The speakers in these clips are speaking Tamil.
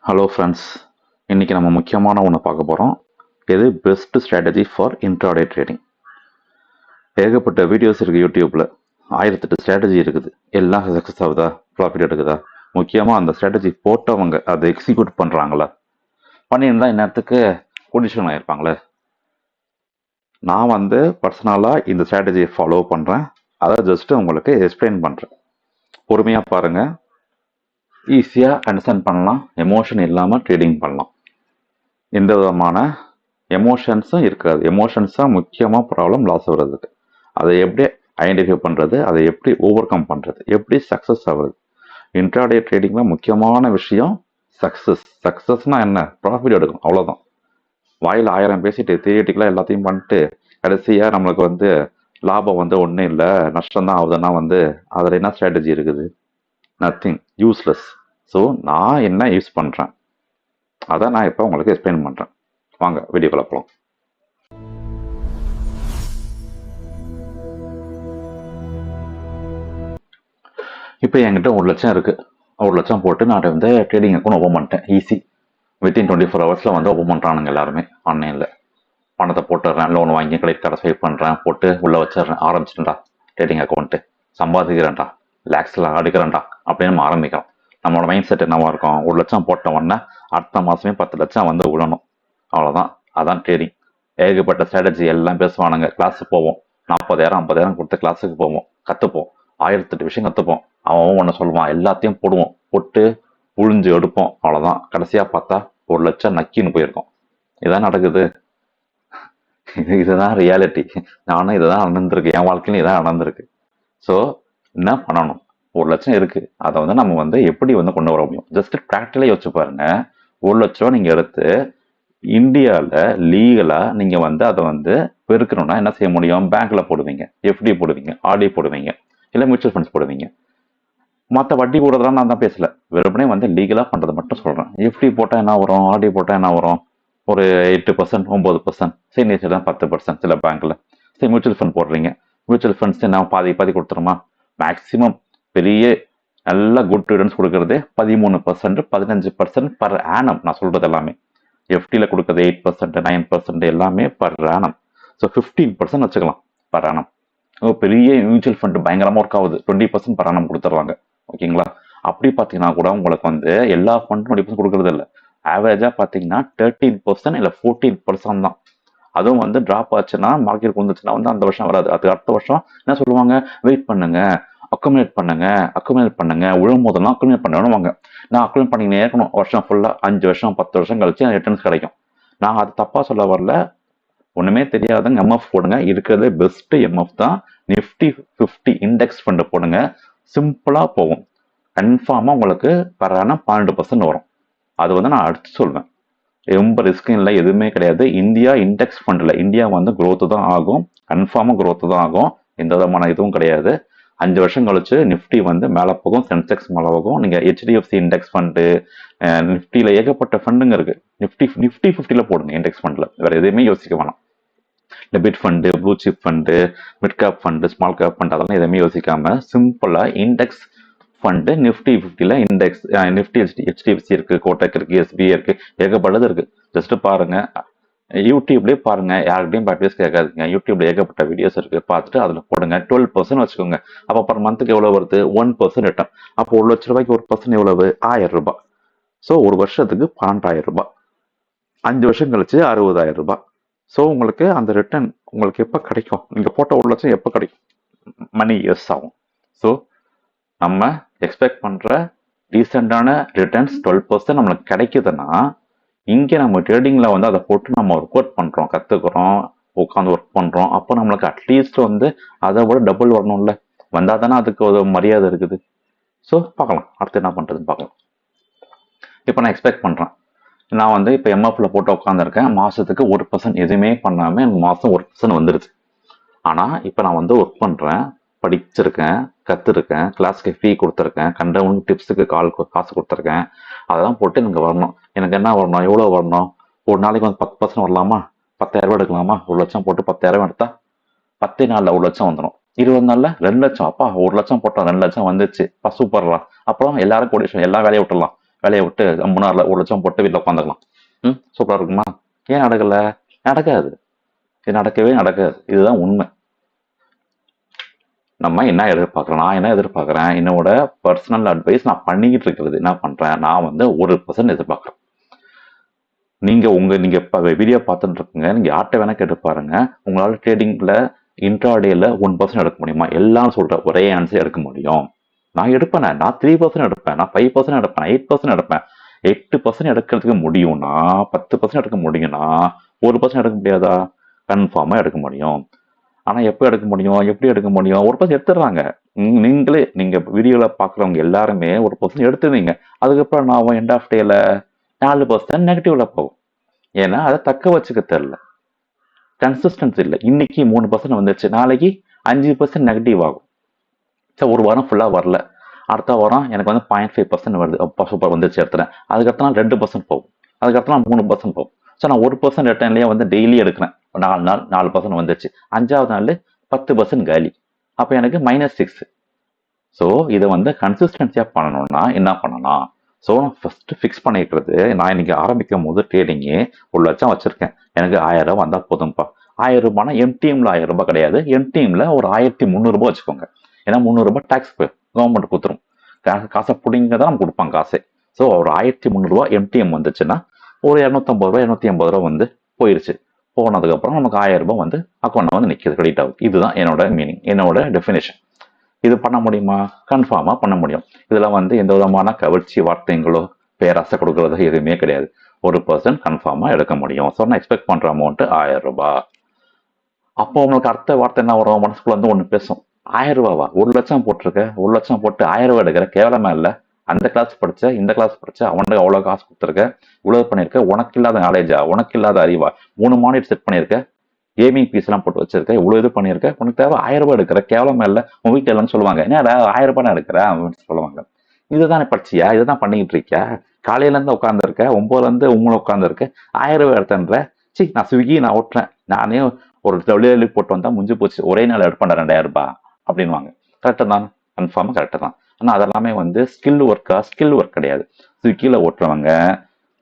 ஹலோ ஃப்ரெண்ட்ஸ், இன்றைக்கி நம்ம முக்கியமான ஒன்று பார்க்க போகிறோம். எது best strategy for intraday trading. ஏகப்பட்ட வீடியோஸ் இருக்குது யூடியூப்பில், 1008 ஸ்ட்ராட்டஜி இருக்குது. எல்லாம் சக்ஸஸ் ஆகுதா, ப்ராஃபிட் எடுக்குதா? முக்கியமாக அந்த ஸ்ட்ராட்டஜி போட்டவங்க அதை எக்ஸிக்யூட் பண்ணுறாங்களா, பண்ணியிருந்தால் இந்நேரத்துக்கு கொடிஷன் ஆகிருப்பாங்களே. நான் பர்சனலாக இந்த ஸ்ட்ராட்டஜியை ஃபாலோ பண்ணுறேன். அதை ஜஸ்ட்டு உங்களுக்கு எக்ஸ்பிளைன் பண்ணுறேன். பொறுமையாக பாருங்கள், ஈஸியாக அண்டர்ஸ்டாண்ட் பண்ணலாம். எமோஷன் இல்லாமல் ட்ரேடிங் பண்ணலாம். எந்த விதமான எமோஷன்ஸும் இருக்காது. எமோஷன்ஸ் தான் முக்கியமாக ப்ராப்ளம் லாஸ் வர்றதுக்கு. அதை எப்படி ஐடென்டிஃபை பண்ணுறது, அதை எப்படி ஓவர் கம் பண்ணுறது, எப்படி சக்ஸஸ் ஆகுறது. இன்ட்ராடே ட்ரேடிங்கில் முக்கியமான விஷயம் சக்ஸஸ். சக்ஸஸ்னால் என்ன? ப்ராஃபிட் எடுக்கணும், அவ்வளோதான். வாயில் 1000 பேசிட்டு தியரிட்டிக்கலாக எல்லாத்தையும் பண்ணிட்டு கடைசியாக நம்மளுக்கு லாபம் ஒன்றும் இல்லை, நஷ்டம் தான் ஆகுதுன்னா அதில் என்ன ஸ்ட்ராட்டஜி இருக்குது? Nothing, useless. ஸோ நான் என்ன யூஸ் பண்ணுறேன் அதை நான் இப்போ உங்களுக்கு எக்ஸ்பிளைன் பண்ணுறேன். வாங்க வீடியோக்குள்ள போகலாம். இப்போ என்கிட்ட 1 லட்சம் இருக்குது. 1 லட்சம் போட்டு நான் ட்ரேடிங் அக்கௌண்ட் ஓப்பன் பண்ணிட்டேன். ஈஸி. வித்தின் 24 ஹவர்ஸில் ஓப்பன் பண்ணுறானுங்க எல்லாருமே ஆன்லைனில். பணத்தை போட்டுடுறேன், லோன் வாங்கி கிரெடிட் கார்டை ஸ்வைப் பண்ணுறேன், போட்டு உள்ளே வச்சிடுறேன், ஆரம்பிச்சிட்டேன்டா ட்ரேடிங் அக்கௌண்ட்டு, சம்பாதிக்கிறேன்டா, லேக்ஸில் அடிக்கிறேன்டா அப்படின்னு நம்ம ஆரம்பிக்கிறோம். நம்மளோட மைண்ட் செட் என்னவா இருக்கும்? 1 லட்சம் போட்ட உடனே அடுத்த மாதமே 10 லட்சம் விழணும், அவ்வளோதான். அதான் ட்ரேடிங். ஏகப்பட்ட ஸ்ட்ராட்டஜி எல்லாம் பேசுவானுங்க. கிளாஸுக்கு போவோம், 40,000 50,000 கொடுத்து கிளாஸுக்கு போவோம், கற்றுப்போம், 1008 விஷயம் கற்றுப்போம். அவன் ஒன்று சொல்லுவான், எல்லாத்தையும் போடுவோம், போட்டு புழிஞ்சு எடுப்போம், அவ்வளோதான். கடைசியாக பார்த்தா 1 லட்சம் நக்கின்னு போயிருக்கோம். இதான் நடக்குது. இதுதான் ரியாலிட்டி. நானும் இதுதான் நடந்திருக்கு, என் வாழ்க்கையிலும் இதான் நடந்திருக்கு. ஸோ என்ன பண்ணணும்? 1 லட்சம் இருக்கு, அதை நம்ம எப்படி கொண்டு வர முடியும்? ஜஸ்ட் ப்ராக்டிக்கலாக யோசிச்சு பாருங்க. 1 லட்ச ரூபா நீங்க எடுத்து இந்தியாவில் லீகலா நீங்க அதை பெருக்கணும்னா என்ன செய்ய முடியும்? பேங்க்ல போடுவீங்க, எஃப்டி போடுவீங்க, ஆர்டி போடுவீங்க, இல்லை மியூச்சுவல் ஃபண்ட்ஸ் போடுவீங்க. மற்ற வட்டி போடுறதெல்லாம் நான் தான் பேசல, வெறுமனே லீகலா பண்றது மட்டும் சொல்றேன். எஃப்டி போட்டா என்ன வரும்? ஆர்டி போட்டா என்ன வரும்? ஒரு 8%, 9%, சீனியர் தான் 10% சில பேங்க்ல. சரி, மியூச்சுவல் ஃபண்ட் போடுறீங்க, மியூச்சுவல் ஃபண்ட்ஸ் என்ன பாதி பாதி கொடுத்துருமா? மேக்சிமம் பெரிய நல்ல குட் ரிட்டர்ன்ஸ் கொடுக்கறது 13%, 15% பர் ஆனம். நான் சொல்றது எல்லாமே எஃப்டியில் கொடுக்குறது 8%, 9% எல்லாமே பர் ஆனம். ஸோ 15% வச்சுக்கலாம் பர் ஆனம். பெரிய மியூச்சுவல் ஃபண்ட் பயங்கரமாக ஒர்க் ஆகுது, 20% பர் ஆனம் கொடுத்துட்றாங்க. ஓகேங்களா? அப்படி பார்த்தீங்கன்னா கூட உங்களுக்கு எல்லா ஃபண்டும் 20% கொடுக்கறது இல்லை. ஆவரேஜாக பார்த்தீங்கன்னா 13% இல்லை 14% தான். அதுவும் டிராப் ஆச்சுன்னா, மார்க்கெட் வந்துச்சுன்னா அந்த வருஷம் வராது. அது அடுத்த வருஷம் என்ன சொல்லுவாங்க? வெயிட் பண்ணுங்க, அக்குமுலேட் பண்ணுங்க, உழும் போதெல்லாம் அக்குமுலேட் பண்ணணும்வாங்க. நான் அக்குமுலேட் பண்ணிக்கினே இருக்கணும் வருஷம் ஃபுல்லாக. 5 வருஷம் 10 வருஷம் கழிச்சு ரிட்டர்ன்ஸ் கிடைக்கும். நான் அது தப்பாக சொல்ல வரல. ஒன்றுமே தெரியாதுங்க, எம்எஃப் போடுங்க. இருக்கிறதே பெஸ்ட் எம்எஃப் தான். நிஃப்டி 50 இண்டெக்ஸ் ஃபண்டு போடுங்க, சிம்பிளாக போகும். கன்ஃபார்மாக உங்களுக்கு பரான 12% வரும். அது நான் அடிச்சு சொல்வேன். ரொம்ப ரிஸ்க்கும் இல்லை, எதுவுமே கிடையாது. இந்தியா இண்டெக்ஸ் ஃபண்டில் இந்தியா growth தான் ஆகும், கன்ஃபார்மாக growth தான் ஆகும். எந்த விதமான இதுவும் கிடையாது. 5 வருஷம் கழிச்சு நிஃப்டி மேலே போகும், சென்செக்ஸ் மேலே போகும். நீங்கள் ஹெச்டிஎஃப்சி இண்டெக்ஸ் ஃபண்டு, நிஃப்டியில் ஏகப்பட்ட ஃபண்டுங்க இருக்கு. நிஃப்டி 50 போடுங்க இண்டெக்ஸ் ஃபண்டில், வேற எதுவுமே யோசிக்க வேணாம். Debit fund, blue chip fund, mid cap fund, small cap fund, அதெல்லாம் எதுவுமே யோசிக்காம சிம்பிளாக இண்டெக்ஸ் ஃபண்டு நிஃப்டி 50ல் இண்டெக்ஸ். நிஃப்டி ஹெச்டிஎஃப்சி இருக்கு, கோட்டக் இருக்கு, எஸ்பிஐ இருக்கு, ஏகப்பட்டது இருக்கு. ஜஸ்ட் பாருங்க, யூடியூப்லேயே பாருங்க, யார்கிட்டையும் அட்வைஸ் கேட்காதுங்க. யூடியூப்ல ஏகப்பட்ட வீடியோஸ் இருக்கு, பார்த்துட்டு அதில் போடுங்க. 12% வச்சுக்கோங்க. அப்போ பர் மந்த்துக்கு எவ்வளோ வருது? 1% ரிட்டர்ன். அப்போ 1 லட்ச ரூபாய்க்கு 1% எவ்வளவு? 1000 ரூபாய். ஸோ ஒரு வருஷத்துக்கு 12,000 ரூபாய். 5 வருஷம் கழிச்சு 60,000 ரூபாய். ஸோ உங்களுக்கு அந்த ரிட்டர்ன் உங்களுக்கு எப்போ கிடைக்கும்? நீங்கள் போட்ட 1 லட்சம் எப்போ கிடைக்கும்? மணி இயர்ஸ் ஆகும். ஸோ நம்ம எக்ஸ்பெக்ட் பண்ணுற ரீசெண்டான ரிட்டர்ன்ஸ் 12% நம்மளுக்கு கிடைக்குதுன்னா, இங்கே நம்ம ட்ரேடிங்கில் அதை போட்டு நம்ம ஒர்க் அவுட் பண்ணுறோம், கற்றுக்குறோம், உட்காந்து ஒர்க் பண்ணுறோம். அப்போ நம்மளுக்கு அட்லீஸ்ட் அதை விட டபுள் வரணும்ல. வந்தால் தானே அதுக்கு ஒரு மரியாதை இருக்குது. ஸோ பார்க்கலாம், அடுத்து என்ன பண்ணுறதுன்னு பார்க்கலாம். இப்போ நான் எக்ஸ்பெக்ட் பண்ணுறேன், நான் இப்போ எம்எஃப்ல போட்டு உட்காந்துருக்கேன். மாதத்துக்கு 1% எதுவுமே பண்ணாமல் எனக்கு மாதம் 1% வந்துடுது. ஆனால் இப்போ நான் ஒர்க் பண்ணுறேன், படிச்சிருக்கேன், கற்றுருக்கேன், கிளாஸ்க்கு ஃபீ கொடுத்துருக்கேன், கண்டவனுக்கு டிப்ஸுக்கு காசு கொடுத்துருக்கேன். அதெல்லாம் போட்டு எனக்கு வரணும். எனக்கு என்ன வரணும்? எவ்வளோ வரணும்? ஒரு நாளைக்கு 10% வரலாமா? 10,000 ரூபா எடுக்கலாமா? 1 லட்சம் போட்டு 10,000 எடுத்தா 10 நாளில் 1 லட்சம் வந்துடும். 20 நாளில் 2 லட்சம். அப்பா 1 லட்சம் போட்டோம், 2 லட்சம் வந்துச்சு, சூப்பர்லாம். அப்புறம் எல்லாரும் கோடீஸ்வரன், எல்லா வேலையை விட்டுடலாம். வேலையை விட்டு 3 1 லட்சம் போட்டு வீட்டில் உட்காந்துக்கலாம். சூப்பராக இருக்குமா? ஏன் நடக்கல? நடக்காது. இது நடக்கவே நடக்காது. இதுதான் உண்மை. நம்ம என்ன எதிர்பார்க்குறோம்? நான் என்ன எதிர்பார்க்குறேன்? என்னோட பர்சனல் அட்வைஸ் நான் பண்ணிக்கிட்டு இருக்கிறது என்ன பண்ணுறேன்? நான் வந்து 1% எதிர்பார்க்குறேன். நீங்க இப்போ வீடியோ பார்த்துட்டு இருக்குங்க. நீங்க யார்கிட்ட வேணா கேட்டு பாருங்க. உங்களால ட்ரேடிங்ல இன்ட்ராடேல 1% எடுக்க முடியுமா? எல்லாம் சொல்ற ஒரே ஆன்சர் எடுக்க முடியும். நான் எடுப்பேன். நான் 3% எடுப்பேன். நான் 5% எடுப்பேன். 8% எடுப்பேன். 8% எடுக்கிறதுக்கு முடியும்னா 10% எடுக்க முடியும்னா 1% எடுக்க முடியாதா? கன்ஃபார்மா எடுக்க முடியும். ஆனா எப்போ எடுக்க முடியும்? எப்படி எடுக்க முடியும்? 1% எடுத்துடுறாங்க. நீங்க வீடியோல பாக்குறவங்க எல்லாருமே 1% எடுத்துருவீங்க. அதுக்கப்புறம் நான் எண்ட் ஆஃப் டேல 4% நெகட்டிவ்ல போகும். ஏன்னா அதை தக்க வச்சுக்க தெரியல. கன்சிஸ்டன்சி இல்லை. இன்னைக்கு 3% வந்துருச்சு, நாளைக்கு 5% நெகட்டிவ் ஆகும். சரி, ஒரு வாரம் ஃபுல்லா வரல, அடுத்த வாரம் எனக்கு வந்து 0.5% வருது. அப்பா சூப்பர் வந்துருச்சு எடுத்துறேன். அதுக்கப்புறம் 2% போகும், அதுக்கப்புறம் 3% போகும். ஸோ நான் 1% எடுத்தேன்லயே வந்து டெய்லி எடுக்கிறேன். 4 நாள் 4% வந்துருச்சு. 5வது நாள் 10% காலி. அப்போ எனக்கு -6. ஸோ இதை வந்து கன்சிஸ்டன்சியா பண்ணணும்னா என்ன பண்ணலாம்? ஸோ நான் ஃபர்ஸ்ட் ஃபிக்ஸ் பண்ணிக்கிறது, நான் இன்னைக்கு ஆரம்பிக்கும் போது ட்ரேடிங்கு 1 லட்சம் வச்சிருக்கேன். எனக்கு 1000 வந்தா போதும்ப்பா. 1000 எம்டிஎம்ல 1000 கிடையாது, எம்டிஎம்ல ஒரு 1300 வச்சுக்கோங்க. ஏன்னா 300 டாக்ஸ் கவர்மெண்ட் கொடுத்துரும். காசை பிடிங்க தான் நம்ம கொடுப்பாங்க காசே. ஸோ ஒரு 1300 எம்டிஎம் வந்துச்சுன்னா ஒரு 250 280 வந்து போயிருச்சு. போனதுக்கப்புறம் நமக்கு 1000 வந்து அக்கௌண்ட்ல வந்து நிற்கிது, கிரெடிட் ஆகுது. இதுதான் என்னோட மீனிங், என்னோட டெஃபினேஷன். இது பண்ண முடியுமா? கன்ஃபார்மா பண்ண முடியும். இதுல வந்து எந்த விதமான கவர்ச்சி வார்த்தைங்களோ பேராசை கொடுக்கறதோ எதுவுமே கிடையாது. 1% கன்ஃபார்மா எடுக்க முடியும். ஸோ நான் எக்ஸ்பெக்ட் பண்ற அமௌண்ட் 1000. அப்போ உங்களுக்கு அடுத்த வார்த்தை என்ன வரும்? மனசுக்குள்ள வந்து ஒண்ணு பேசும். 1000 1 லட்சம் போட்டிருக்க, 1 லட்சம் போட்டு 1000 எடுக்கிற, கேவலமா இல்ல? அந்த கிளாஸ் படிச்ச, இந்த கிளாஸ் படிச்ச, அவனுக்கு அவ்வளவு காசு கொடுத்துருக்க, இவ்வளவு பண்ணிருக்க, உனக்கு இல்லாத நாலேஜா, உனக்கு இல்லாத அறிவா? 3 மானிட்டர் செட் பண்ணிருக்க, கேமிங் பீஸ் எல்லாம் போட்டு வச்சிருக்க, இவ்வளவு இது பண்ணிருக்க, உனக்கு தேவை 1000 எடுக்கிற, கேவலமா இல்ல? உங்க வீட்டுல எல்லாம் சொல்லுவாங்க, என்ன 1000 எடுக்கிற அப்படின்னு சொல்லுவாங்க. இதுதானே படிச்சியா? இதுதான் பண்ணிக்கிட்டு இருக்கியா? காலையில இருந்து உட்கார்ந்து இருக்க, 9ல இருந்து உட்கார்ந்து இருக்க, 1000 எடுத்தேன்ற. நான் ஸ்விக்கி நான் ஓட்டுறேன், நானே ஒரு டபிள்யூஎல்இ போட்டு வந்தா முடிஞ்சு போச்சு, ஒரே நாள் எடுப்பேன் 2000 அப்படின்வாங்க. கரெக்டு தான், கன்ஃபார்மா கரெக்டு தான். ஆனா அதெல்லாமே வந்து ஸ்கில் ஒர்க் கிடையாது. ஸ்விக்கில ஓட்டுறவங்க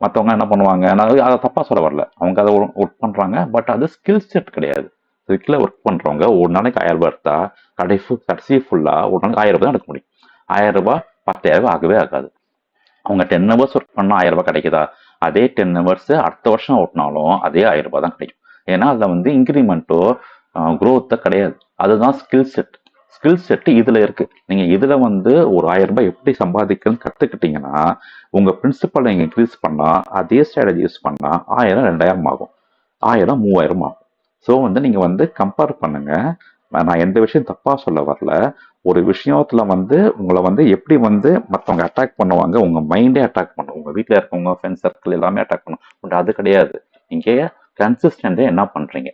மற்றவங்க என்ன பண்ணுவாங்க, நான் அதை தப்பா சொல்ல வரல, அவங்க அதை ஒர்க் பண்றாங்க, பட் அது ஸ்கில் செட் கிடையாது. ஸ்விக்கில ஒர்க் பண்றவங்க ஒரு நாளைக்கு 1000 எடுத்தா கடைசி ஃபுல்லா ஒரு நாளைக்கு 1000 தான் எடுக்க முடியும். 1000 10,000 ஆகவே ஆகாது. அவங்க 10 ஹவர்ஸ் ஒர்க் பண்ணா 1000 கிடைக்குதா? அதே 10 ஹவர்ஸ் அடுத்த வருஷம் ஓட்டினாலும் அதே 1000 தான் கிடைக்கும். ஏன்னா அதுல வந்து இன்க்ரிமெண்ட்டோ குரோத்தோ கிடையாது. அதுதான் ஸ்கில் செட். ஸ்கில் செட் இதுல இருக்கு. நீங்க இதுல வந்து ஒரு 1000 எப்படி சம்பாதிக்கணும்னு கத்துக்கிட்டீங்கன்னா உங்க பிரின்சிபலை நீங்க இன்க்ரீஸ் பண்ணா அதே ஸ்ட்ராட்டஜி யூஸ் பண்ணா 1000 2000 ஆகும், 1000 3000 ஆகும். ஸோ வந்து நீங்க வந்து கம்பேர் பண்ணுங்க. நான் எந்த விஷயம் தப்பா சொல்ல வரல. ஒரு விஷயத்துல வந்து உங்களை வந்து எப்படி வந்து மற்றவங்க அட்டாக் பண்ணுவாங்க, உங்க மைண்டே அட்டாக் பண்ணும், உங்க வீட்டில் இருக்கவங்க ஃப்ரெண்ட்ஸ் சர்க்கிள் எல்லாமே அட்டாக் பண்ணும். பட் அது கிடையாது. நீங்க கன்சிஸ்டன்டா என்ன பண்றீங்க?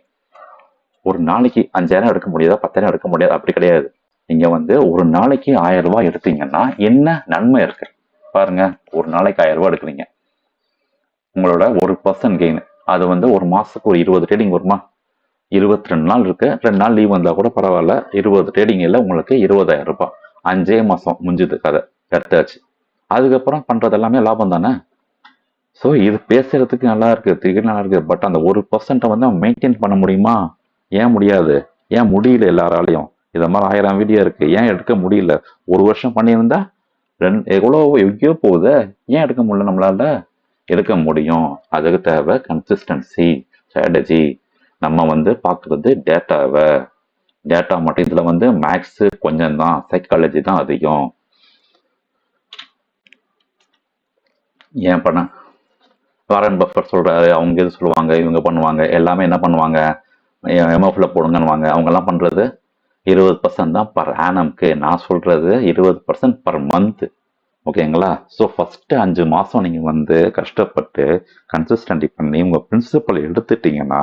ஒரு நாளைக்கு 5000 எடுக்க முடியாதா, 10,000 எடுக்க முடியாது, அப்படி கிடையாது. நீங்க வந்து ஒரு நாளைக்கு 1000 எடுத்தீங்கன்னா என்ன நன்மை இருக்கு பாருங்க. ஒரு நாளைக்கு 1000 எடுக்கிறீங்க, உங்களோட 1% கெயின். அது வந்து ஒரு மாசத்துக்கு ஒரு 20 ட்ரேடிங் வருமா? 22 நாள் இருக்கு, 2 நாள் லீவ் வந்தா கூட பரவாயில்ல. 20 ட்ரேடிங்ல உங்களுக்கு 20,000. 5 மாசம் முடிஞ்சது கதை, எடுத்தாச்சு. அதுக்கப்புறம் பண்றது எல்லாமே லாபம் தானே. ஸோ இது பேசுறதுக்கு நல்லா இருக்கு, திடீர்னு நல்லா இருக்கு, பட் அந்த 1% வந்து மெயின்டைன் பண்ண முடியுமா? ஏன் முடியாது? ஏன் முடியல எல்லாராலையும்? இத மாதிரி 1000 வீடியோ இருக்கு, ஏன் எடுக்க முடியல? ஒரு வருஷம் பண்ணியிருந்தா எங்கேயோ போகுது, ஏன் எடுக்க முடியல நம்மளால? எடுக்க முடியும். அதுக்கு தேவை கன்சிஸ்டன்சி, ஸ்ட்ராட்டஜி. நம்ம வந்து பார்க்கறது டேட்டா மட்டும். இதுல வந்து மேக்ஸ் கொஞ்சம் தான், சைக்காலஜி தான் அதிகம். ஏன் பண்ண வாரன் பஃபர் சொல்றாரு, அவங்க எது சொல்லுவாங்க, இவங்க பண்ணுவாங்க, எல்லாமே என்ன பண்ணுவாங்க, எம்எஃப்ல போடுங்கன்னுவாங்க. அவங்க எல்லாம் பண்றது 20% தான் பர் ஆனம்க்கு. நான் சொல்றது 20% பர் மந்த். ஓகேங்களா? ஸோ ஃபர்ஸ்ட் 5 மாசம் நீங்க வந்து கஷ்டப்பட்டு கன்சிஸ்டன்டி பண்ணி உங்க பிரின்சிபல் எடுத்துட்டீங்கன்னா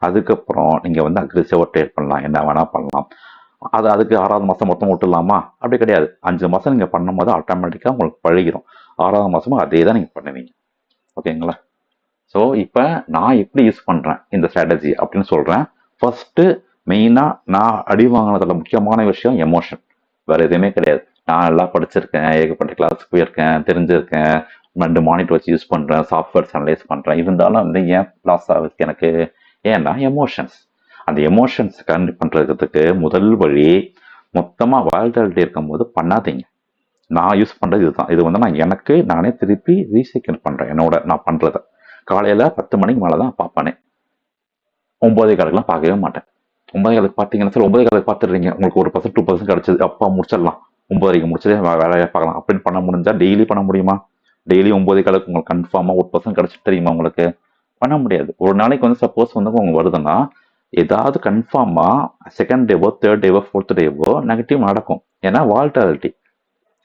அதுக்கப்புறம் நீங்க வந்து அக்ரெசிவா ட்ரேட் பண்ணலாம், என்ன வேணா பண்ணலாம். அதுக்கு 6வது மாசம் மொத்தம் விட்டுலாமா? அப்படி கிடையாது. 5 மாசம் நீங்க பண்ணும்போது ஆட்டோமேட்டிக்கா உங்களுக்கு பழகிடும். 6வது மாசமும் அதே தான் நீங்க பண்ணுவீங்க. ஓகேங்களா? ஸோ இப்போ நான் எப்படி யூஸ் பண்றேன் இந்த ஸ்ட்ராட்டஜி அப்படின்னு சொல்றேன். ஃபர்ஸ்ட் மெயினா நான் அடி வாங்கினதுல முக்கியமான விஷயம் எமோஷன், வேற எதுவுமே கிடையாது. நான் நல்லா படிச்சிருக்கேன், ஏகப்பட்ட கிளாஸ் போயிருக்கேன், தெரிஞ்சிருக்கேன், 2 மானிட்டர் வச்சு யூஸ் பண்ணுறேன், சாஃப்ட்வேர்ஸ் அனலைஸ் பண்ணுறேன். இருந்தாலும் வந்து ஏன் லாஸ் ஆகுது எனக்கு? ஏன்னா எமோஷன்ஸ். அந்த எமோஷன்ஸ் கரெக்ட் பண்ணுறதுக்கு முதல் வழி, மொத்தமாக வால்டாலிட்டி இருக்கும்போது பண்ணாதீங்க. நான் யூஸ் பண்ணுறது இதுதான். இது வந்து நான் எனக்கு நானே திருப்பி ரீசைக்கிள் பண்ணுறேன். நான் பண்ணுறத காலையில் 10 மணிக்கு மேலே தான் பார்ப்பேனே. 9 காலுக்குலாம் பார்க்கவே மாட்டேன். 9 காலுக்கு பார்த்தீங்கன்னா சார் 9 காலுக்கு பார்த்துடுறீங்க, உங்களுக்கு 1% 2% கிடச்சிது, அப்பா முடிச்சிடலாம், 9 முடிச்சதே வேலையை பார்க்கலாம் அப்படின்னு பண்ண முடிஞ்சா டெய்லி பண்ண முடியுமா? டெய்லி 9 காலுக்கு உங்களுக்கு கன்ஃபார்மாக 1% கிடச்சிட்டு தெரியுமா உங்களுக்கு? பண்ண முடியாது. ஒரு நாளைக்கு வந்து சப்போஸ் வந்து உங்களுக்கு வருதுன்னா ஏதாவது கன்ஃபார்மாக செகண்ட் டேவோ, தேர்ட் டேவோ, ஃபோர்த் டேவோ நெகட்டிவ் நடக்கும். ஏன்னா வால்டாலிட்டி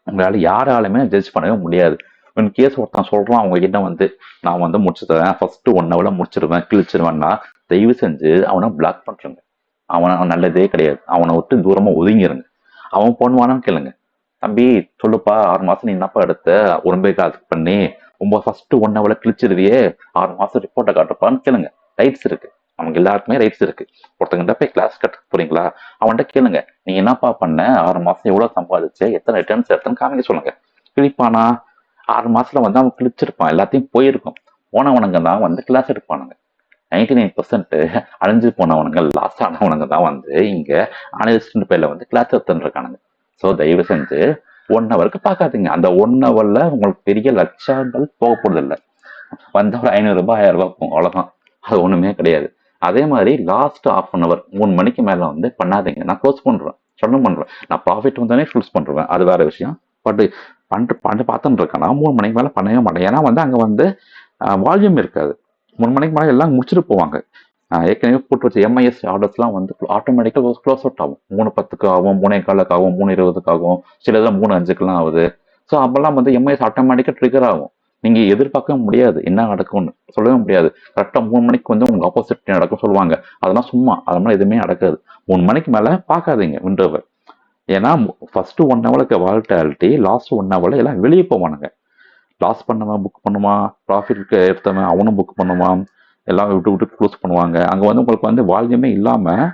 உங்களால் யாராலுமே ஜட்ஜ் பண்ணவே முடியாது. இன் கேஸ் ஒருத்தன் சொல்கிறான் அவங்க கிட்ட வந்து நான் வந்து முடிச்சு தரேன், ஃபஸ்ட்டு 1 ஹவரில் முடிச்சிருவேன், கிழிச்சிருவேன்னா தயவு செஞ்சு அவனை பிளாக் பண்ணுறேங்க. அவனை நல்லதே கிடையாது. அவனை விட்டு தூரமாக ஒதுங்கிருங்க. அவன் பண்ணுவானான்னு கேளுங்க, தம்பி சொல்லுப்பா 6 மாதம் நீ என்னப்பா எடுத்த உடம்பே காது பண்ணி ஃபஸ்ட்டு 1 ஹவரில் கிழிச்சிருவியே, 6 மாதம் ரிப்போர்ட்டை காட்டுப்பான்னு கேளுங்க. ரைட்ஸ் இருக்கு, நமக்கு எல்லாருக்குமே ரைட்ஸ் இருக்கு. ஒருத்தங்கிட்ட போய் கிளாஸ் கட்ட போறீங்களா, அவன்கிட்ட கேளுங்க நீ என்னப்பா பண்ண, 6 மாசம் எவ்வளவு சம்பாதிச்ச, எத்தனை ரிட்டர்ன்ஸ் எடுத்தன்னு காமிக்க சொல்லுங்க. கிழிப்பானா? 6 மாசத்துல வந்து அவன் கிழிச்சிருப்பான், எல்லாத்தையும் போயிருக்கும். போனவனுங்க தான் வந்து கிளாஸ் எடுப்பானுங்க. 99% அழிஞ்சு போனவனுங்க, லாஸ் ஆனவனுங்க தான் வந்து இங்க அனலிஸ்ட் பேர்ல வந்து கிளாஸ் எடுத்துன்னு இருக்கானுங்க. ஸோ தயவு செஞ்சு 1 ஹவருக்கு பார்க்காதீங்க. அந்த 1 ஹவர்ல உங்களுக்கு பெரிய லட்சங்கள் போக போறது இல்லை. வந்த ஒரு 500 ரூபாய் 1000 ரூபாய் போகும், அவ்வளவுதான். அது ஒண்ணுமே கிடையாது. அதே மாதிரி லாஸ்ட் 1/2 hour 3 மணிக்கு மேல வந்து பண்ணாதீங்க. நான் க்ளோஸ் பண்றேன், சொன்ன பண்றேன். நான் ப்ராஃபிட் வந்தானே க்ளோஸ் பண்றேன், அது வேற விஷயம். பட் பண்ணிட்டு பார்த்துட்டு இருக்கேன். நான் 3 மணிக்கு மேல பண்ணவே மாட்டேன். ஏன்னா வந்து அங்க வந்து வால்யூம் இருக்காது. 3 மணிக்கு மேலே எல்லாம் முடிச்சுட்டு போவாங்க. ஏற்கனவே போட்டு வச்ச எம்ஐஎஸ் ஆர்டர்ஸ்லாம் வந்து ஆட்டோமேட்டிக்காக க்ளோஸ் அவுட் ஆகும். 3:10 ஆகும், 3:15 ஆகும், 3:20 ஆகும், சில இதில் 3:05 ஆகுது. ஸோ அப்பெல்லாம் வந்து எம்ஐஎஸ் ஆட்டோமேட்டிக்காக ட்ரிகர் ஆகும். நீங்க எதிர்பார்க்க முடியாது என்ன நடக்கும்னு, சொல்லவே முடியாது. கரெக்டாக 3 மணிக்கு வந்து உங்களுக்கு ஆப்போசிட் நடக்கும் சொல்லுவாங்க. அதெல்லாம் சும்மா, அதெல்லாம் எதுவுமே நடக்காது. 3 மணிக்கு மேலே பார்க்காதீங்க விண்டோவை. ஏன்னா ஃபர்ஸ்ட் 1 ஹவருக்கு வால்டாலிட்டி, லாஸ்ட் 1 ஹவர்ல எல்லாம் வெளியே போவானுங்க. லாஸ் பண்ணவன் புக் பண்ணுவான், ப்ராஃபிட்க்கு எடுத்தவன் அவனும் புக் பண்ணுவான், எல்லாம் விட்டு விட்டு க்ளோஸ் பண்ணுவாங்க. அங்கே வந்து உங்களுக்கு வந்து வால்யூமே இல்லாமல்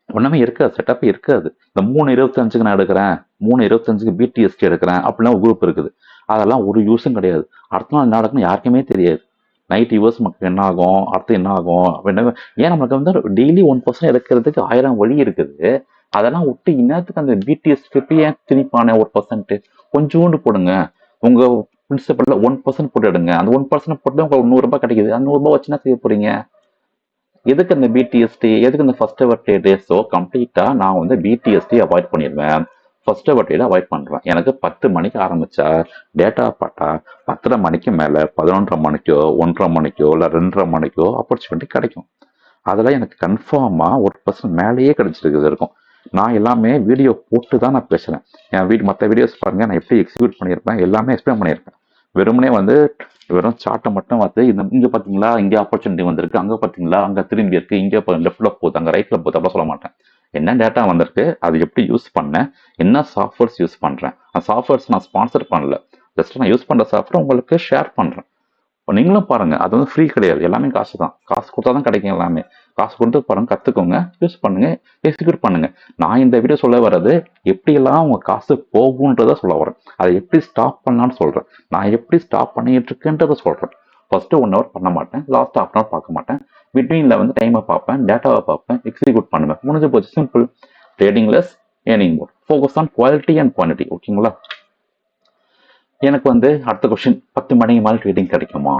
ஒன்றுமே இருக்காது, செட்டப்பே இருக்காது. இந்த 3:25க்கு நான் எடுக்கிறேன், 3:25க்கு பிடிஎஸ்டி எடுக்கிறேன் அப்படிலாம் ஒரு குரூப் இருக்குது. அதெல்லாம் ஒரு யூஸும் கிடையாது. அடுத்த நாள் என்ன நடக்குன்னு யாருக்குமே தெரியாது. நைட் யூஸ் நமக்கு என்ன ஆகும், அடுத்து என்ன ஆகும் அப்படின்னு. ஏன் நமக்கு வந்து டெய்லி 1% எடுக்கிறதுக்கு 1000 வழி இருக்குது. அதெல்லாம் விட்டு இன்னத்துக்கு அந்த பிடிஎஸ் ஏன் திணிப்பான 1% கொஞ்சோண்டு போடுங்க. உங்க பிரின்சிபல்ல 1% போட்டு எடுங்க. அந்த 1% போட்டு உங்களுக்கு 100 ரூபாய் கிடைக்குது. அந்த 100 ரூபாய் வச்சு என்ன செய்ய போறீங்க? எதுக்கு அந்த பிடிஎஸ்டி, எதுக்கு இந்த ஃபர்ஸ்ட் ஹவர் ட்ரேடு? ஸோ கம்ப்ளீட்டா நான் வந்து பிடிஎஸ்டி அவாய்ட் பண்ணிடுவேன், ஃபர்ஸ்ட் ஹவர் ட்ரேட் அவாய்ட் பண்றேன். எனக்கு 10 மணிக்கு ஆரம்பிச்சா டேட்டா பார்த்தா 10:30 மணிக்கு மேல 11:30 மணிக்கோ 1:30 மணிக்கோ இல்லை 2:30 மணிக்கோ ஆப்பர்ச்சுனிட்டி கிடைக்கும். அதெல்லாம் எனக்கு கன்ஃபார்மா 1% மேலேயே கிடைச்சிருக்குது இருக்கும். நான் எல்லாமே வீடியோ போட்டு தான் நான் பேசுறேன். என் மற்ற வீடியோஸ் பாருங்க, நான் எப்படி எக்ஸிக்யூட் பண்ணியிருப்பேன் எல்லாமே எக்ஸ்பிளைன் பண்ணியிருப்பேன். வெறுமனே வந்து வெறும் சார்ட்டை மட்டும் பார்த்து இந்த இங்க பாத்தீங்களா இங்க ஆப்பர்ச்சுனிட்டி வந்திருக்கு, அங்க பாத்தீங்களா அங்க திரும்பி இருக்கு, இங்க லெஃப்ட்ல போகுது, அங்க ரைட்ல போகுது, அப்படி சொல்ல மாட்டேன். என்ன டேட்டா வந்திருக்கு, அது எப்படி யூஸ் பண்ணேன், என்ன சாஃப்ட்வேர்ஸ் யூஸ் பண்றேன். அந்த சாஃப்ட்வேர்ஸ் நான் ஸ்பான்சர் பண்ணல, ஜஸ்ட் நான் யூஸ் பண்ற சாஃப்ட்வேர் உங்களுக்கு ஷேர் பண்றேன். இப்போ நீங்களும் பாருங்க, அது வந்து ஃப்ரீ கிடையாது, எல்லாமே காசு தான். காசு கொடுத்தா தான் கிடைக்கும் எல்லாமே. காசு கொடுத்து பாருங்க, கத்துக்கோங்க, யூஸ் பண்ணுங்க, எக்ஸிக்யூட் பண்ணுங்க. நான் இந்த வீடியோ சொல்ல வர்றது எப்படியெல்லாம் உங்க காசு போகுன்றத சொல்ல வரேன். அதை எப்படி ஸ்டாப் பண்ணலான்னு சொல்றேன். நான் எப்படி ஸ்டாப் பண்ணிட்டு இருக்கேன்றத சொல்றேன். ஃபர்ஸ்ட் 1 ஹவர் பண்ண மாட்டேன், லாஸ்ட் 1/2 ஹவர் பார்க்க மாட்டேன். பிட்வீன்ல வந்து டைமை பார்ப்பேன், டேட்டாவை பார்ப்பேன், எக்ஸிக்யூட் பண்ணுவேன். முடிஞ்சு போச்சு, simple. Trading less, earning more. Focus on quality and quantity. ஓகேங்களா? எனக்கு வந்து அடுத்த கொஸ்டின், 10 மணிக்கு மேலே ட்ரேடிங் கிடைக்குமா,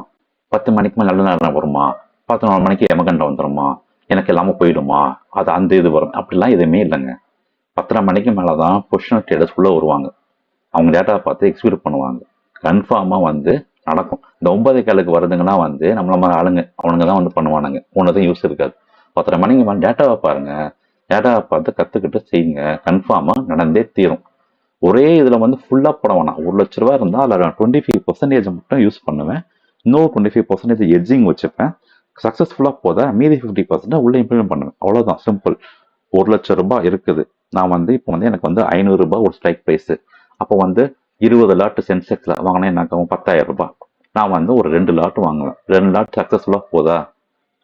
10 மணிக்கு மேலே நல்ல நேரம் வருமா, 11 மணிக்கு எமகண்ட வந்துடுமா, எனக்கு எல்லாமே போயிடுமா, அது அந்த இது வரும், அப்படிலாம் எதுவுமே இல்லைங்க. 10:30 மணிக்கு மேலே தான் பொசிஷனல் ட்ரேடர்ஸ் உள்ள வருவாங்க. அவங்க டேட்டாவை பார்த்து எக்ஸிக்யூட் பண்ணுவாங்க. கன்ஃபார்மாக வந்து நடக்கும். இந்த 9 காலுக்கு வருதுங்கன்னா வந்து நம்மள மாதிரி ஆளுங்க அவனுங்க தான் வந்து பண்ணுவானுங்க, ஒன்றுதான் யூஸ் இருக்காது. 10:30 மணிக்கு மேலே டேட்டாவை பாருங்க, டேட்டாவை பார்த்து கற்றுக்கிட்டு செய்யுங்க, கன்ஃபார்மாக நடந்தே தீரும். ஒரே இதில் வந்து ஃபுல்லாக போட வேணாம். 1,00,000 ரூபா இருந்தால் அதில் 25% மட்டும் யூஸ் பண்ணுவேன், இன்னொரு 25% எட்ஜிங் வச்சுப்பேன். சக்ஸஸ்ஃபுல்லாக போதா மீதி 50% உள்ளே இம்ப்ளிமெண்ட் பண்ணுவேன். அவ்வளோதான், சிம்பிள். 1,00,000 ரூபாய் இருக்குது. நான் வந்து இப்போ வந்து எனக்கு வந்து 500 ரூபாய் ஒரு ஸ்ட்ரைக் ப்ரைஸு. அப்போ வந்து 20 லாட்டு சென்செக்ஸில் வாங்கினேன், எனக்கு 10,000 ரூபாய். நான் வந்து ஒரு 2 லாட்டு வாங்குவேன். 2 லாட் சக்ஸஸ்ஃபுல்லாக போதா,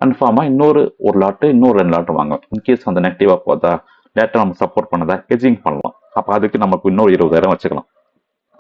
கன்ஃபார்மாக இன்னொரு லாட்டு, இன்னொரு 2 லாட்டு வாங்குவேன். இன்கேஸ் வந்து நெகட்டிவாக போதா, டேட்டா நம்ம சப்போர்ட் பண்ணதா, ஹெட்ஜிங் பண்ணலாம். அப்போ அதுக்கு நமக்கு இன்னொரு 20,000 வச்சுக்கலாம்.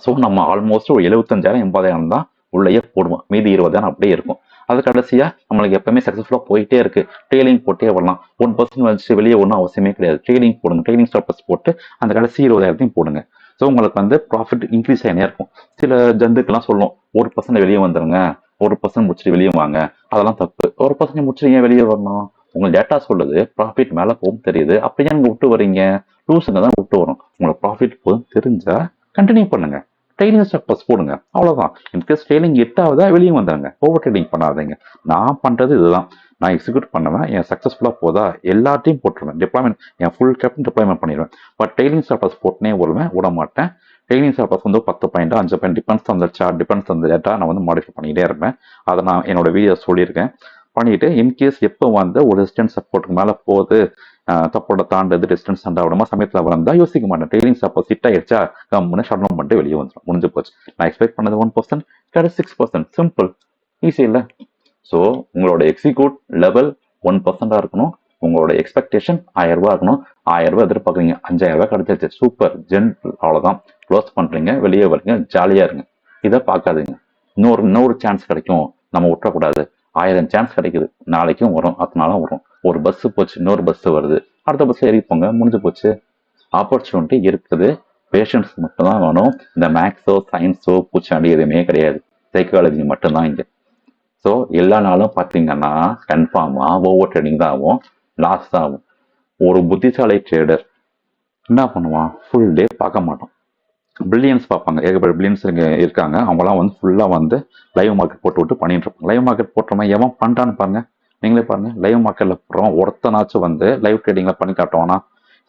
ஸோ நம்ம ஆல்மோஸ்ட் ஒரு 75,000 80,000 தான் உள்ளேயே போடுவோம். மீதி 20 அப்படியே இருக்கும். அது கடைசியா நம்மளுக்கு எப்பவுமே சக்சஸ்ஃபுல்லா போயிட்டே இருக்கு. ட்ரெயிலிங் போட்டே வரலாம். 1% வச்சு வெளியே ஒன்றும் அவசியமே கிடையாது. ட்ரெயிலிங் போடுங்க, ட்ரெயிலிங் ஸ்டாப் போட்டு அந்த கடைசி 20,000 போடுங்க. ஸோ உங்களுக்கு வந்து ப்ராஃபிட் இன்க்ரீஸ் ஆகினே இருக்கும். சில ஜந்துக்கெல்லாம் சொல்லும் 1% வெளியே வந்துருங்க, 1% முடிச்சுட்டு வெளியே வாங்க. அதெல்லாம் தப்பு. 1% முடிச்சுட்டு ஏன் வெளியே வரணும்? உங்க டேட்டா சொல்லுது ப்ராஃபிட் மேல போகும் தெரியுது, அப்ப ஏன் நீங்க விட்டு வரீங்க? லூசுங்க தான் விட்டு வரும். உங்களுக்கு ப்ராஃபிட் போகும் தெரிஞ்சா கண்டினியூ பண்ணுங்க. ட்ரைனிங் ஸ்டாப் போடுங்க, அவ்வளவுதான். இன்கேஸ் ட்ரைனிங் எட்டாவதா வெளியே வந்தாங்க, ஓவர் ட்ரேடிங் பண்ணாதீங்க. நான் பண்றது இதுதான். நான் எக்ஸிக்யூட் பண்ணுவேன், என் சக்ஸஸ்ஃபுல்லா போதா எல்லாத்தையும் போட்டுருவேன். டிப்ளாய்மெண்ட் என் ஃபுல் கேப்டன் டிப்ளாய்மெண்ட் பண்ணிடுவேன். பட் ட்ரெயிலிங் ஸ்டாப்ஸ் போட்டுனே வருவேன், விட மாட்டேன். ட்ரெயிலிங் ஸ்டாப்ஸ் வந்து 10 பாயிண்ட் 5 பாயிண்ட் டிபெண்ட்ஸ் அந்த சார்ட், டிபெண்ட்ஸ் அந்த டேட்டா நான் வந்து மாடிஃபை பண்ணிட்டே இருப்பேன். அதை நான் என்னோட வீடியோ சொல்லியிருக்கேன். பண்ணிட்டு இன்கேஸ் எப்போ வந்து ஒரு டிஸ்டன்ஸ் சப்போர்ட்டுக்கு மேலே போகுது, சப்போர்ட்டை தாண்டது, டிஸ்டன்ஸ் தாண்டாவிடமா சமயத்தில் வந்தா யோசிக்க மாட்டேன். ட்ரெயிலிங் சப்போஸ் ஹிட் ஆயிடுச்சா கம்முன்னு ஷட் டவுன் பண்ணிட்டு வெளியே வந்துடும், முடிஞ்சு போச்சு. நான் எக்ஸ்பெக்ட் பண்ணது 1%, கிடையாது 6%. சிம்பிள், ஈஸி இல்லை? ஸோ உங்களோட எக்ஸிக்யூட் லெவல் 1% இருக்கணும். உங்களோட எக்ஸ்பெக்டேஷன் 1000 ரூபாய் இருக்கணும். 1000 ரூபாய் எதிர்பார்க்குறீங்க, 5000 ரூபாய் கிடைச்சிருச்சு, சூப்பர், ஜென்ரல், அவ்வளோதான். க்ளோஸ் பண்றீங்க, வெளியே வரீங்க, ஜாலியா இருங்க. இதை பார்க்காதீங்க. இன்னொரு சான்ஸ் கிடைக்கும், நம்ம விட்டுறக்கூடாது. 1000 சான்ஸ் கிடைக்குது, நாளைக்கும் வரும், 10 நாளும் வரும். ஒரு பஸ் போச்சு, இன்னொரு பஸ் வருது, அடுத்த பஸ் ஏறி போங்க, முடிஞ்சு போச்சு. ஆப்பர்ச்சுனிட்டி இருக்குது, பேஷன்ஸ் மட்டும்தான் வேணும். இந்த மேக்ஸோ சயின்ஸோ பூச்சாண்டி எதுவுமே கிடையாது, சைக்காலஜி மட்டும்தான் இங்க. ஸோ எல்லா நாளும் பார்த்தீங்கன்னா கன்ஃபார்மா ஓவர் ட்ரேடிங் தான் ஆகும், லாஸ் தான் ஆகும். ஒரு புத்திசாலி ட்ரேடர் என்ன பண்ணுவான்? ஃபுல் டே பார்க்க மாட்டான். பில்லியன்ஸ் பார்ப்பாங்க, ஏகப்பட்ட பில்லியன்ஸ் இருக்காங்க. அவங்களாம் வந்து ஃபுல்லாக வந்து லைவ் மார்க்கெட் போட்டு விட்டு பண்ணிட்டு இருப்பாங்க. லைவ் மார்க்கெட் போட்டுறவன் எவன் பண்ணுறான்னு பாருங்க, நீங்களே பாருங்க. லைவ் மார்க்கெட்டில் போடுறோம் ஒருத்தனாச்சும் வந்து லைவ் ட்ரேடிங்ல பண்ணி காட்டுவானா?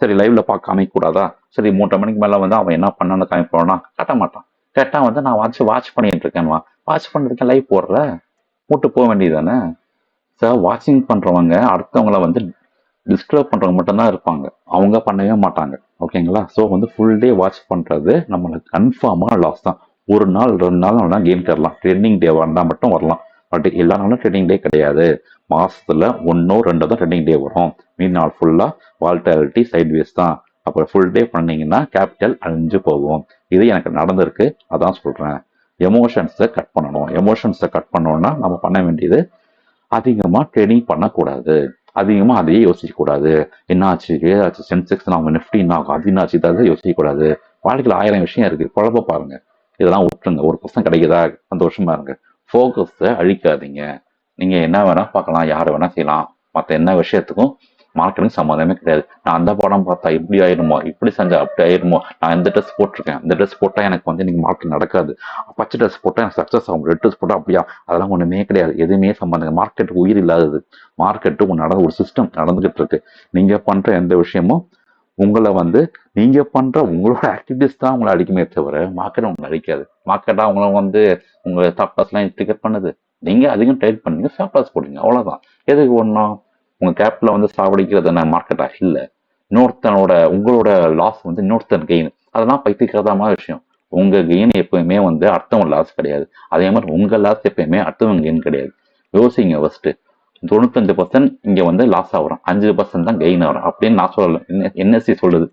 சரி, லைவ்ல பார்க்க காமிக்கூடாதா? சரி, 3:30 மணிக்கு மேலே வந்து அவன் என்ன பண்ணான்னு காமிப்பானா? காட்ட மாட்டான். கேட்டா வந்து நான் வாட்ச் பண்ணிட்டு இருக்கேன்வா. வாட்ச் பண்ணிருக்கேன், லைவ் போடுற, போட்டு போக வேண்டியதானே? சார், வாட்சிங் பண்றவங்க அடுத்தவங்கள வந்து டிஸ்டர்ப் பண்றவங்க மட்டும்தான் இருப்பாங்க, அவங்க பண்ணவே மாட்டாங்க. ஓகேங்களா? ஸோ வந்து ஃபுல் டே வாட்ச் பண்றது நம்மளுக்கு கன்ஃபார்மா லாஸ் தான். ஒரு நாள் 2 நாள் வேணா கேம் தரலாம், ட்ரெண்டிங் டே வந்தால் மட்டும் வரலாம். பட் எல்லா நாளும் ட்ரெண்டிங் டே கிடையாது. மாசத்துல 1-2 தான் ட்ரெண்டிங் டே வரும். மீன் நாள் ஃபுல்லா வால்டாலிட்டி சைட்வேஸ் தான். அப்புறம் ஃபுல் டே பண்ணீங்கன்னா கேபிட்டல் அழிஞ்சு போகும். இது எனக்கு நடந்திருக்கு, அதான் சொல்றேன். எமோஷன்ஸை கட் பண்ணணும். எமோஷன்ஸை கட் பண்ணோம்னா நம்ம பண்ண வேண்டியது அதிகமா ட்ரேடிங் பண்ணக்கூடாது, அதிகமா அதையே யோசிக்க கூடாது. என்னாச்சு, ஏதாச்சு, சென்செக்ஸ் நம்ம நிஃப்டி ஆகும், அது என்னாச்சு, இதை யோசிக்க கூடாது. வாழ்க்கையில் 1000 விஷயம் இருக்கு, குழப்ப பாருங்க. இதெல்லாம் விட்டுருங்க. 1% கிடைக்குதா, சந்தோஷமா இருங்க. ஃபோக்கஸை அழிக்காதீங்க. நீங்க என்ன வேணா பார்க்கலாம், யாரை வேணா செய்யலாம். மற்ற என்ன விஷயத்துக்கும் மார்க்கெட்டுக்கு சம்மந்தமே கிடையாது. நான் அந்த படம் பார்த்தா இப்படி ஆயிடுமோ, இப்படி செஞ்சா அப்படி ஆயிடுமோ, நான் இந்த ட்ரெஸ் போட்டிருக்கேன், இந்த ட்ரெஸ் போட்டா எனக்கு வந்து இன்னைக்கு மார்க்கெட் நடக்காது, பச்சை ட்ரெஸ் போட்டா எனக்கு சக்சஸ் ஆகும், ரெட் ட்ரெஸ் போட்டா அப்படியா, அதெல்லாம் ஒண்ணுமே கிடையாது. எதுவுமே சம்பந்தம். மார்க்கெட்டுக்கு உயிர் இல்லாதது. மார்க்கெட்டு ஒரு சிஸ்டம் நடந்துகிட்டு இருக்கு. நீங்க பண்ற எந்த விஷயமும் உங்களை வந்து நீங்க பண்ற உங்களோட ஆக்டிவிட்டிஸ் தான் உங்களை அடிக்குமே தவிர மார்க்கெட் உங்களை அடிக்காது. மார்க்கெட்டா உங்களை வந்து உங்க ஸ்டாப் லாஸ் எல்லாம் டிக்கெட் பண்ணுது. நீங்க அதிகம் ட்ரேட் பண்ணீங்க, ஸ்டாப் லாஸ் போடுங்க, அவ்வளவுதான். எதுக்கு ஒண்ணும் உங்க கேப்ல வந்து சாவடிக்கிறது என்ன மார்க்கெட்டா? இல்ல. உங்களோட லாஸ் வந்து இன்னொருத்தன் கெயின், அதெல்லாம் பைத்தியக்காரமான விஷயம். உங்க கெயின் எப்பயுமே வந்து அடுத்தவங்க லாஸ் கிடையாது. அதே மாதிரி உங்க லாஸ் எப்பயுமே அடுத்தவங்க கெயின் கிடையாது. யோசிங்க ஃபர்ஸ்ட். 95% இங்க வந்து லாஸ் ஆகிறோம், 5% தான் கெயின் ஆகிறோம் அப்படின்னு நான் சொல்லல, என்எஸ்சி சொல்லுது,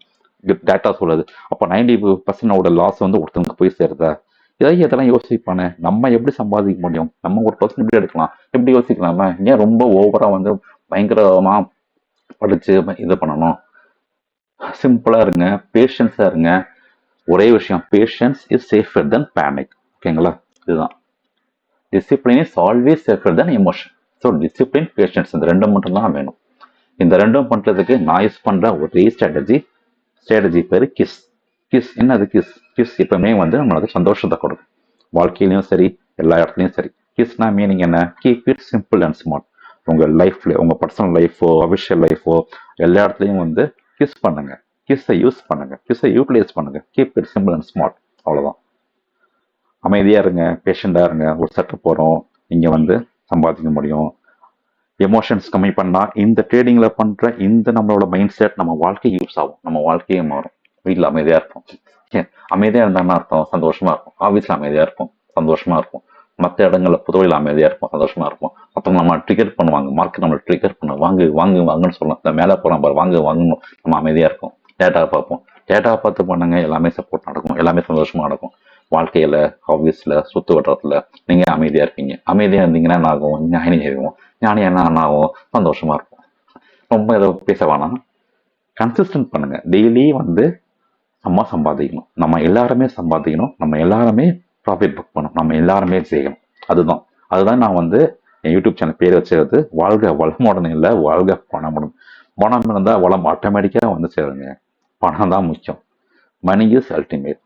டேட்டா சொல்லுது. அப்போ 90% லாஸ் வந்து ஒருத்தவங்க போய் சேருதா? இதெல்லாம் யோசிப்பானே. நம்ம எப்படி சம்பாதிக்க முடியும்? நம்ம 1% எப்படி எடுக்கலாம், எப்படி யோசிக்கலாமா? ஏன் ரொம்ப ஓவரா வந்து பயங்கரமா படிச்சு இது பண்ணணும்? சிம்பிளா இருங்க, பேஷன்ஸா இருங்க. ஒரே விஷயம், patience is safer then panic. ஓகேங்களா? இதுதான். Discipline is always safer then emotion. So discipline, patience, இந்த ரெண்டும் மட்டும் தான் வேணும். இந்த ரெண்டும் பண்றதுக்கு நான் யூஸ் பண்ற ஒரே ஸ்ட்ராட்டஜி பேரு கிஸ். கிஸ் என்னது? கிஸ் எப்பவுமே வந்து நம்மளுக்கு சந்தோஷத்தை கொடுக்கும். வாழ்க்கையிலையும் சரி, எல்லா இடத்துலையும் சரி. கிஸ்னா மீனிங் என்ன? Keep it simple and smart. உங்க லைஃப்ல, உங்க பர்சனல் லைஃபோ அபிஷியல் லைஃபோ எல்லா இடத்துலையும் வந்து கிஸ் பண்ணுங்க. கிஸ்ஸை யூஸ் பண்ணுங்க, கிஸ்ஸை யூட்டிலைஸ் பண்ணுங்க. Keep it simple and smart, அவ்வளவுதான். அமைதியா இருங்க, பேஷண்டா இருங்க. ஒரு சட்டை போறோம், நீங்க வந்து சம்பாதிக்க முடியும். எமோஷன்ஸ் கம்மி பண்ணா இந்த ட்ரேடிங்ல பண்ற இந்த நம்மளோட மைண்ட் செட் நம்ம வாழ்க்கை யூஸ் ஆகும், நம்ம வாழ்க்கையே மாறும். வீட்டில் அமைதியா இருப்போம். அமைதியா இருந்தான்னு அர்த்தம் சந்தோஷமா இருக்கும். ஆபீஸ்ல அமைதியா இருக்கும், சந்தோஷமா இருக்கும். மற்ற இடங்கள்ல புதுவையில் அமைதியா இருக்கும், சந்தோஷமா இருக்கும். மற்றவங்க நம்ம ட்ரிகர் பண்ணுவாங்க, மார்க்கெட் நம்ம ட்ரிகர் பண்ணுவோம், வாங்குன்னு சொல்லலாம். இந்த மேலே போறோம் பாரு, வாங்கணும், நம்ம அமைதியா இருக்கும். டேட்டா பார்ப்போம், டேட்டா பார்த்து பண்ணுங்க, எல்லாமே சப்போர்ட் நடக்கும், எல்லாமே சந்தோஷமா நடக்கும். வாழ்க்கையில, ஆஃபீஸ்ல, சுத்து வட்டாரத்துல நீங்க அமைதியா இருப்பீங்க. அமைதியா இருந்தீங்கன்னா என்ன ஆகும்? ஞானி ஆகும். ஞானி என்ன ஆகும்? சந்தோஷமா இருக்கும். ரொம்ப ஏதோ பேச வேணாம். கன்சிஸ்டன்ட் பண்ணுங்க. டெய்லி வந்து நம்ம சம்பாதிக்கணும். நம்ம எல்லாருமே சம்பாதிக்கணும். நம்ம எல்லாருமே ப்ராஃபிட் புக் பண்ணணும். நம்ம எல்லாருமே செய்யணும். அதுதான் அதுதான் நான் வந்து என் யூடியூப் சேனல் பேர் வச்சது. வாழ்க வளமுடன் இல்லை, வாழ்க பணமுடன். பணம் இருந்தால் வளம் ஆட்டோமேட்டிக்காக வந்து சேருங்க. பணம் தான் முக்கியம். Money is ultimate.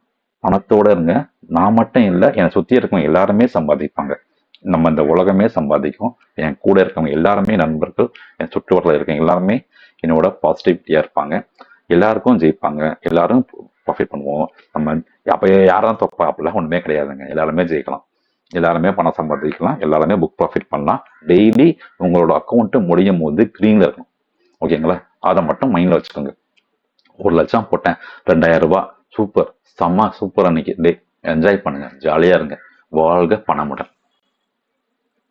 பணத்தோட இருங்க. நான் மட்டும் இல்லை, என்னை சுற்றி இருக்கவங்க எல்லாருமே சம்பாதிப்பாங்க. நம்ம இந்த உலகமே சம்பாதிக்கும். என் கூட இருக்கவங்க எல்லாருமே நண்பர்கள், என் சுற்றுவட்டத்தில் இருக்கவங்க எல்லாருமே என்னோட பாசிட்டிவிட்டியா இருப்பாங்க. எல்லாருக்கும் ஜெயிப்பாங்க. எல்லாரும் ப்ராஃபிட் பண்ணுவோம். நம்ம அப்ப யாரும் தப்பா அப்படிலாம் ஒண்ணுமே கிடையாதுங்க. எல்லாருமே ஜெயிக்கலாம். எல்லாருமே பணம் சம்பாதிக்கலாம். எல்லாருமே புக் ப்ராஃபிட் பண்ணலாம். டெய்லி உங்களோட அக்கௌண்ட் முடியும் போது கிரீன்ல இருக்கும். ஓகேங்களா? அதை மட்டும் மைண்ட்ல வச்சுக்கோங்க. 1,00,000 போட்டேன், 2,000 ரூபாய், சூப்பர், செம்ம சூப்பர். அன்னைக்கு டே என்ஜாய் பண்ணுங்க, ஜாலியா இருங்க. வாழ்க பணமுடன்.